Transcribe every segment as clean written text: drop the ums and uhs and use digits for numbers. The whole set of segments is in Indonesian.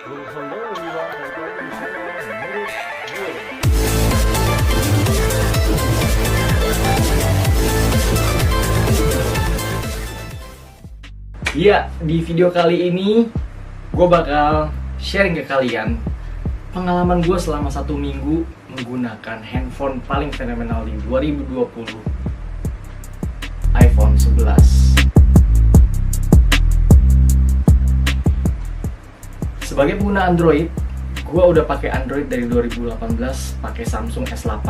Well, hello everyone, welcome to Mirip World. Iya, di video kali ini gue bakal sharing ke kalian pengalaman gue selama 1 minggu menggunakan handphone paling fenomenal di 2020, iPhone 11. Sebagai pengguna Android, gue udah pakai Android dari 2018, pakai Samsung S8.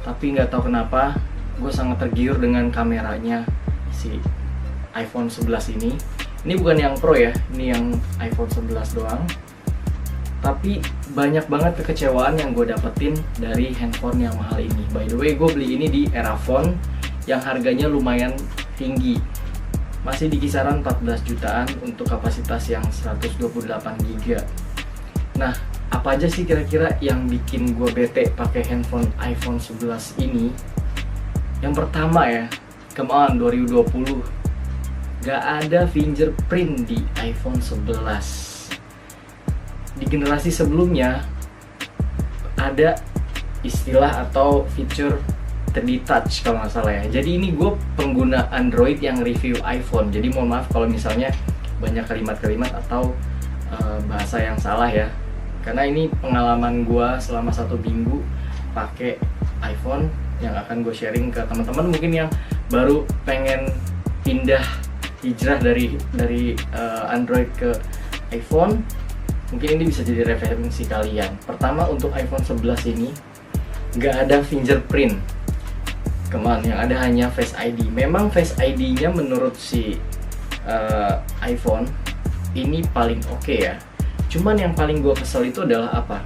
Tapi nggak tahu kenapa, gue sangat tergiur dengan kameranya si iPhone 11 ini. Ini bukan yang Pro ya, ini yang iPhone 11 doang. Tapi banyak banget kekecewaan yang gue dapetin dari handphone yang mahal ini. By the way, gue beli ini di Erafone yang harganya lumayan tinggi. Masih di kisaran 14 jutaan untuk kapasitas yang 128 GB. Nah, apa aja sih kira-kira yang bikin gue bete pakai handphone iPhone 11 ini? Yang pertama ya, come on 2020, gak ada fingerprint di iPhone 11. Di generasi sebelumnya ada istilah atau fitur 3D Touch kalau nggak salah ya. Jadi ini gue pengguna Android yang review iPhone. Jadi mohon maaf kalau misalnya banyak kalimat-kalimat atau bahasa yang salah ya. Karena ini pengalaman gue selama 1 minggu pakai iPhone yang akan gue sharing ke teman-teman mungkin yang baru pengen pindah hijrah dari Android ke iPhone. Mungkin ini bisa jadi referensi kalian. Pertama, untuk iPhone 11 ini nggak ada fingerprint. Yang ada hanya Face ID. Memang Face ID-nya menurut si iPhone ini paling oke ya. Cuman yang paling gue kesel itu adalah apa?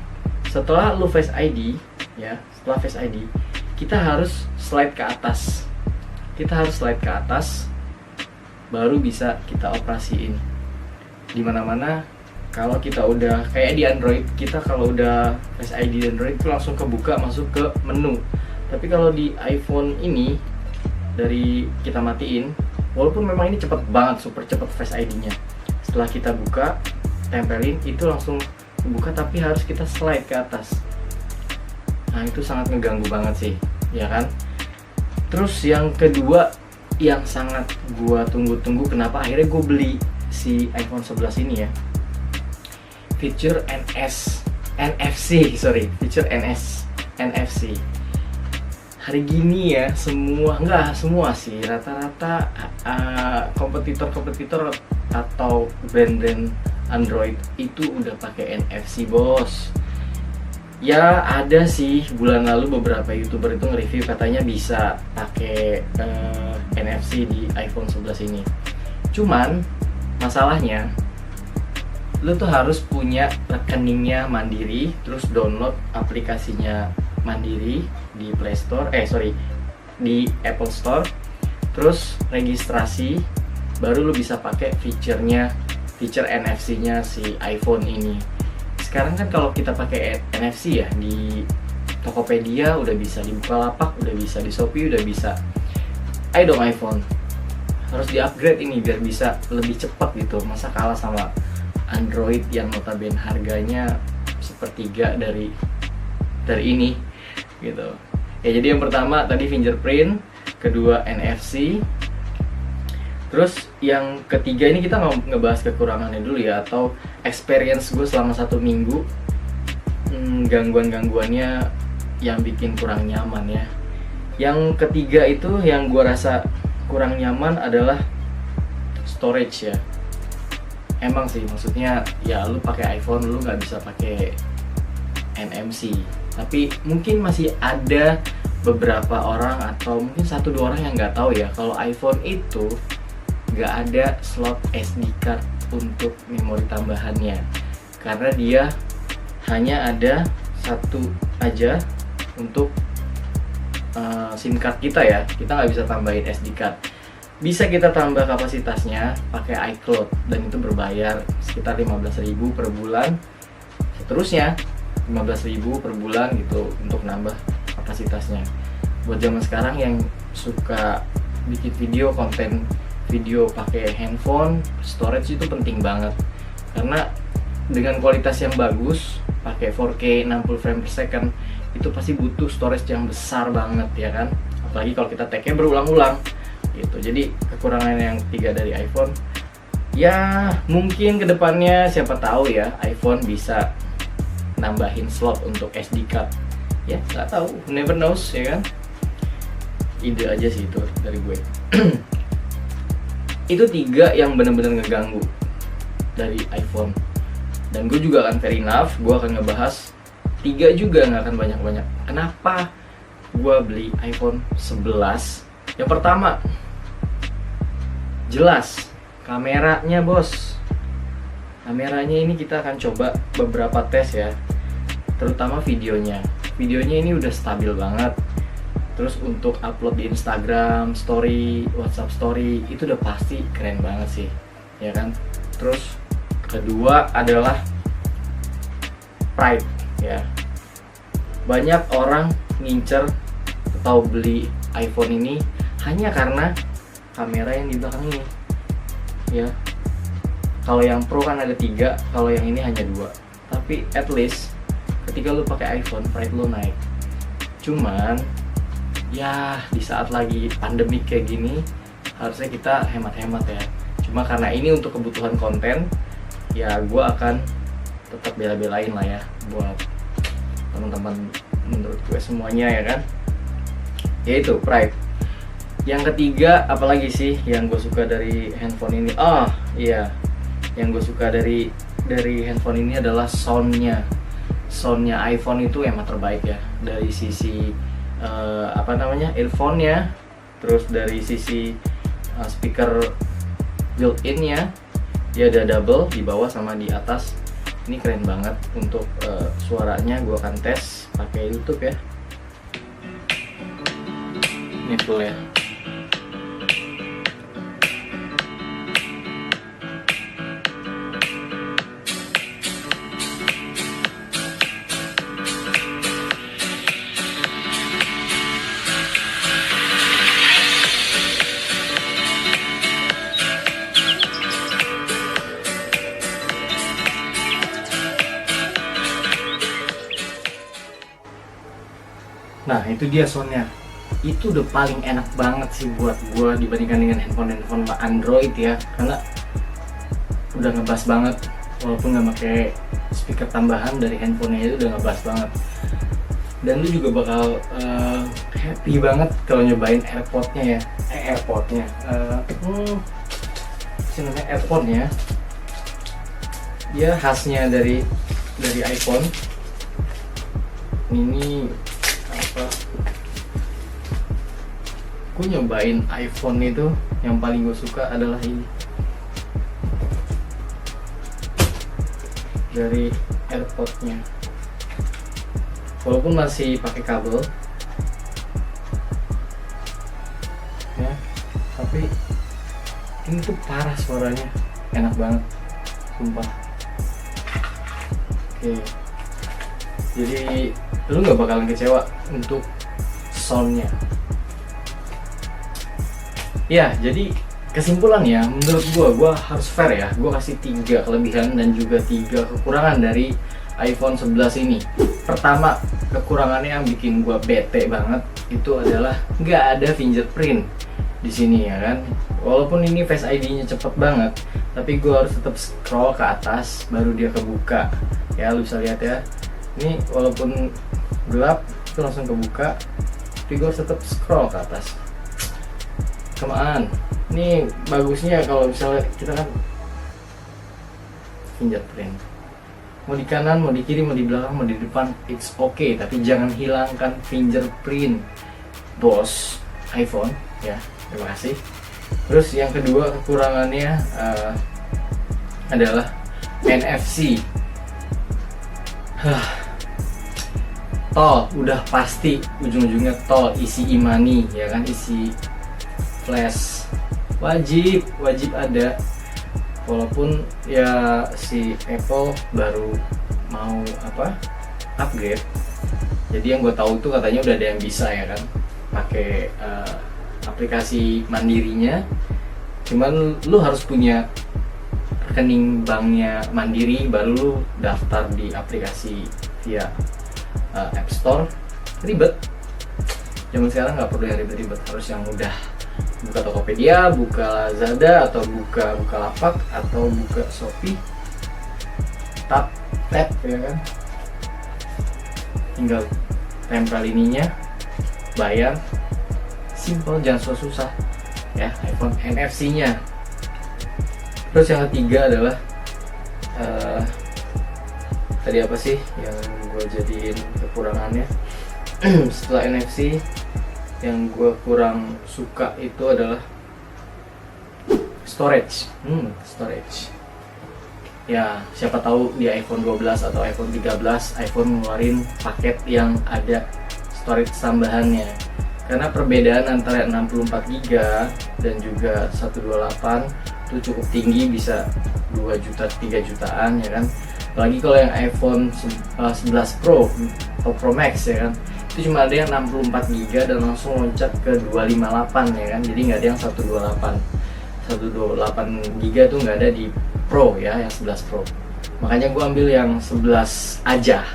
Setelah lu Face ID ya, setelah Face ID, kita harus slide ke atas. Baru bisa kita operasiin. Dimana-mana kalau kita udah kayak di Android, kita kalau udah Face ID di Android itu langsung kebuka masuk ke menu. Tapi kalau di iPhone ini dari kita matiin, walaupun memang ini cepet banget, super cepet Face ID-nya. Setelah kita buka, tempelin itu langsung kebuka, tapi harus kita slide ke atas. Nah itu sangat ngeganggu banget sih, ya kan? Terus yang kedua yang sangat gua tunggu-tunggu, kenapa akhirnya gue beli si iPhone 11 ini ya, fitur NFC. Hari gini ya, nggak semua sih, rata-rata kompetitor atau brand-brand Android itu udah pakai NFC, bos. Ya ada sih, bulan lalu beberapa YouTuber itu nge-review katanya bisa pakai NFC di iPhone 11 ini. Cuman masalahnya lu tuh harus punya rekeningnya mandiri, terus download aplikasinya mandiri di di Apple Store, terus registrasi, baru lu bisa pakai fitur NFC-nya si iPhone ini. Sekarang kan kalau kita pakai NFC ya, di Tokopedia udah bisa, di Bukalapak udah bisa, di Shopee udah bisa. Ayo dong iPhone, harus di-upgrade ini biar bisa lebih cepat gitu. Masa kalah sama Android yang notabene harganya sepertiga dari ini gitu. Ya jadi yang pertama tadi fingerprint, kedua NFC. Terus yang ketiga ini kita ngebahas kekurangannya dulu ya, atau experience gue selama 1 minggu, gangguan-gangguannya yang bikin kurang nyaman ya. Yang ketiga itu yang gue rasa kurang nyaman adalah storage ya. Emang sih, maksudnya ya lu pakai iPhone lu nggak bisa pakai NMC. Tapi mungkin masih ada beberapa orang atau mungkin 1-2 orang yang nggak tahu ya kalau iPhone itu nggak ada slot SD card untuk memori tambahannya, karena dia hanya ada satu aja untuk SIM card kita ya. Kita nggak bisa tambahin SD card. Bisa kita tambah kapasitasnya pakai iCloud dan itu berbayar sekitar 15.000 per bulan. Seterusnya 15.000 per bulan gitu untuk nambah kapasitasnya. Buat zaman sekarang yang suka bikin konten video pakai handphone, storage itu penting banget. Karena dengan kualitas yang bagus, pakai 4K 60 frame per second, itu pasti butuh storage yang besar banget ya kan, apalagi kalau kita tag-nya berulang-ulang gitu. Jadi kekurangan yang ketiga dari iPhone, ya mungkin kedepannya siapa tahu ya iPhone bisa nambahin slot untuk SD card, ya nggak tahu, never knows ya kan. Ide aja sih itu dari gue. Itu 3 yang bener-bener ngeganggu dari iPhone. Dan gue juga akan fair enough, gue akan ngebahas 3 juga, nggak akan banyak-banyak. Kenapa gue beli iPhone 11? Yang pertama, jelas kameranya bos. Kameranya ini kita akan coba beberapa tes ya, terutama videonya. Videonya ini udah stabil banget. Terus untuk upload di Instagram Story, WhatsApp Story, itu udah pasti keren banget sih, ya kan. Terus kedua adalah pride ya. Banyak orang ngincer atau beli iPhone ini hanya karena kamera yang di belakang ini ya. Kalau yang Pro kan ada 3, kalau yang ini hanya 2. Tapi at least ketika lu pakai iPhone, pride lu naik. Cuman ya di saat lagi pandemi kayak gini harusnya kita hemat-hemat ya. Cuma karena ini untuk kebutuhan konten, ya gue akan tetap bela-belain lah ya buat teman-teman menurut gue semuanya ya kan. Yaitu pride. Yang ketiga apalagi sih yang gue suka dari handphone ini? Oh iya, yang gue suka dari handphone ini adalah soundnya. Soundnya iPhone itu emang terbaik ya, dari sisi earphone-nya, terus dari sisi speaker built-in-nya, dia ada double di bawah sama di atas. Ini keren banget. Untuk suaranya gue akan tes pakai YouTube ya. Ini full ya. Nah itu dia soundnya, itu udah paling enak banget sih buat gue dibandingkan dengan handphone Android ya, karena udah ngebas banget. Walaupun nggak pakai speaker tambahan dari handphonenya, itu udah ngebas banget. Dan lu juga bakal happy banget kalau nyobain AirPodnya ya, AirPodnya, namanya AirPod ya. Dia khasnya dari iPhone ini. Gue nyobain iPhone itu yang paling gue suka adalah ini, dari AirPodnya. Walaupun masih pakai kabel ya, tapi ini tuh parah suaranya, enak banget sumpah. Oke, jadi lu nggak bakalan kecewa untuk soundnya. Ya, jadi kesimpulan ya, menurut gue harus fair ya. Gue kasih 3 kelebihan dan juga 3 kekurangan dari iPhone 11 ini. Pertama, kekurangannya yang bikin gue bete banget itu adalah nggak ada fingerprint di sini ya kan. Walaupun ini Face ID-nya cepet banget, tapi gue harus tetap scroll ke atas baru dia kebuka. Ya, lu bisa lihat ya. Ini walaupun gelap itu langsung kebuka, tapi gue tetap scroll ke atas. Kemaan, ini bagusnya kalau misalnya kita kan fingerprint, mau di kanan, mau di kiri, mau di belakang, mau di depan, it's okay, tapi jangan hilangkan fingerprint bos iPhone ya. Terima kasih. Terus yang kedua kekurangannya adalah NFC. Tol udah pasti ujung-ujungnya tol, isi e-money ya kan, isi flash wajib ada. Walaupun ya si Apple baru mau upgrade, jadi yang gue tahu tuh katanya udah ada yang bisa ya kan pakai aplikasi mandirinya. Cuman lu harus punya rekening banknya Mandiri, baru lu daftar di aplikasi via App Store. Ribet. Zaman sekarang nggak perlu yang ribet-ribet, harus yang mudah. Buka Tokopedia, buka Lazada, atau buka Bukalapak, atau buka Shopee, tap ya kan, tinggal tempel ininya, bayar, simple, jangan susah ya. iPhone NFC-nya. Terus yang ketiga adalah tadi apa sih yang gue jadiin kekurangannya? Setelah NFC, yang gue kurang suka itu adalah storage. Storage. Ya, siapa tahu di iPhone 12 atau iPhone 13 iPhone ngeluarin paket yang ada storage tambahannya. Karena perbedaan antara 64GB dan juga 128 itu cukup tinggi, bisa 2 juta, 3 jutaan ya kan. Apalagi kalau yang iPhone 11 Pro atau Pro Max ya kan, itu cuma ada yang 64GB dan langsung loncat ke 258 ya kan. Jadi nggak ada yang 128GB tuh nggak ada di Pro ya, yang 11 Pro. Makanya gue ambil yang 11 aja,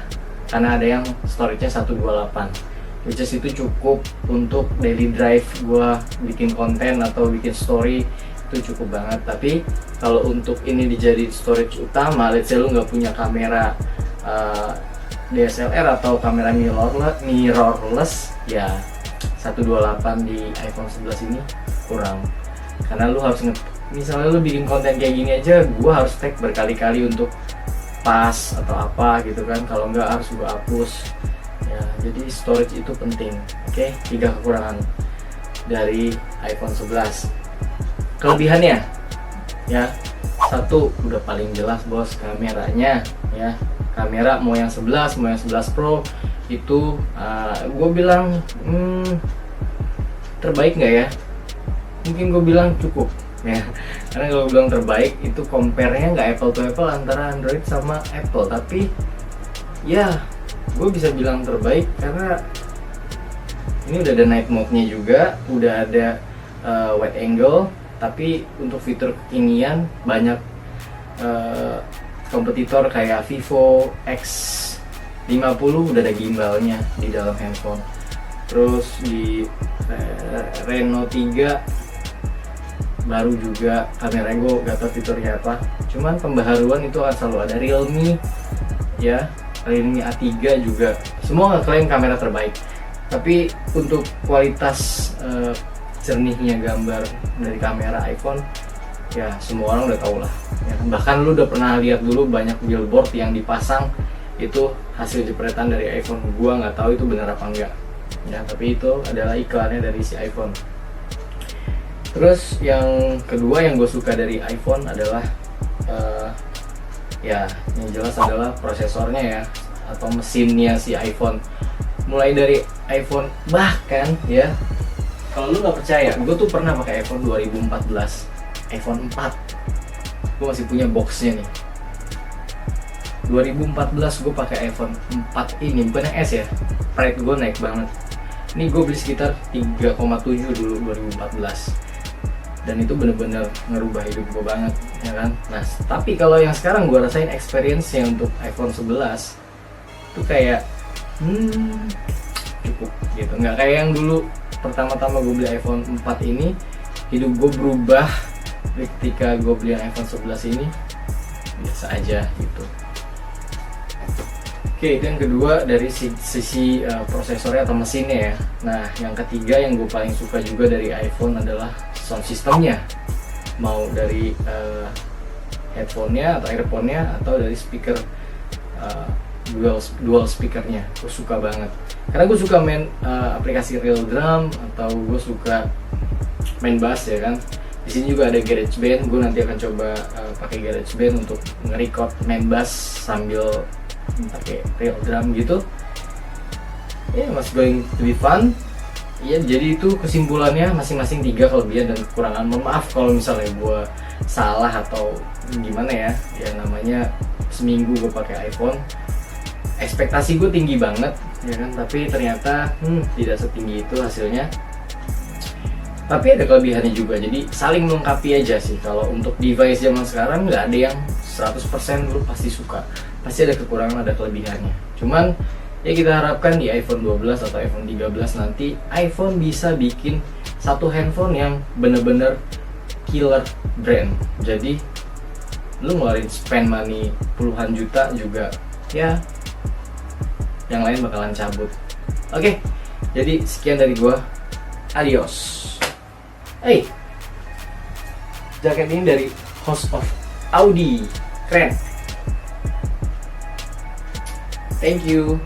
karena ada yang storage-nya 128, which is itu cukup untuk daily drive gue bikin konten atau bikin story, itu cukup banget. Tapi kalau untuk ini dijadiin storage utama, let's say lu nggak punya kamera DSLR atau kamera mirrorless, ya 128 di iPhone 11 ini kurang. Karena lu harus misalnya lu bikin konten kayak gini aja, gua harus tag berkali-kali untuk pas atau apa gitu kan, kalau nggak harus gua hapus ya. Jadi storage itu penting. Oke, 3 kekurangan dari iPhone 11. Kelebihannya ya, satu udah paling jelas bos, kameranya ya. Kamera mau yang 11 mau yang 11 Pro itu gue bilang terbaik nggak ya? Mungkin gue bilang cukup ya. Karena kalau gue bilang terbaik itu compare-nya nggak apple to apple antara Android sama Apple, tapi ya gue bisa bilang terbaik karena ini udah ada night mode-nya juga, udah ada wide angle, tapi untuk fitur kekinian banyak kompetitor kayak Vivo X50 udah ada gimbalnya di dalam handphone. Terus di Reno 3 baru juga kamera, gue gak tau fiturnya apa, cuman pembaharuan itu selalu ada. Realme ya, Realme A3 juga semua ngeklaim kamera terbaik, tapi untuk kualitas jernihnya gambar dari kamera iPhone ya semua orang udah tau lah ya. Bahkan lu udah pernah lihat dulu banyak billboard yang dipasang itu hasil jepretan dari iPhone. Gua nggak tahu itu benar apa enggak ya, tapi itu adalah iklannya dari si iPhone. Terus yang kedua yang gue suka dari iPhone adalah ya yang jelas adalah prosesornya ya, atau mesinnya si iPhone. Mulai dari iPhone, bahkan ya kalau lu nggak percaya, gue tuh pernah pakai iPhone 2014, iPhone 4. Gue masih punya boxnya nih. 2014 gue pakai iPhone 4 ini, bukan yang S ya. Pride gue naik banget. Ini gue beli sekitar 3,7 dulu 2014. Dan itu bener-bener ngerubah hidup gue banget ya kan. Nah tapi kalau yang sekarang gue rasain experience-nya untuk iPhone 11 itu kayak cukup gitu. Nggak kayak yang dulu pertama-tama gue beli iPhone 4 ini, hidup gue berubah ketika gue beli iPhone 11 ini. Biasa aja gitu. Oke, itu yang kedua dari sisi prosesornya atau mesinnya ya. Nah yang ketiga yang gue paling suka juga dari iPhone adalah sound systemnya, mau dari headphone-nya atau earphone-nya atau dari speaker dual speakernya. Gue suka banget karena gue suka main aplikasi Real Drum, atau gue suka main bass ya kan. Di sini juga ada GarageBand. Gue nanti akan coba pakai GarageBand untuk nge-record main bass sambil pakai Real Drum gitu. Ya, masih going to be fun. Ya, jadi itu kesimpulannya masing-masing 3 kelebihan dan kekurangan. Mohon maaf kalau misalnya gue salah atau gimana ya. Ya namanya seminggu gue pakai iPhone. Ekspektasi gue tinggi banget ya kan, tapi ternyata tidak setinggi itu hasilnya. Tapi ada kelebihannya juga, jadi saling melengkapi aja sih. Kalau untuk device zaman sekarang nggak ada yang 100% lu pasti suka, pasti ada kekurangan, ada kelebihannya. Cuman ya kita harapkan di iPhone 12 atau iPhone 13 nanti iPhone bisa bikin satu handphone yang bener-bener killer brand. Jadi lu ngeluarin spend money puluhan juta juga ya yang lain bakalan cabut. Oke, jadi sekian dari gua. Adios. Hey, jaket ini dari House of Audi, keren. Thank you.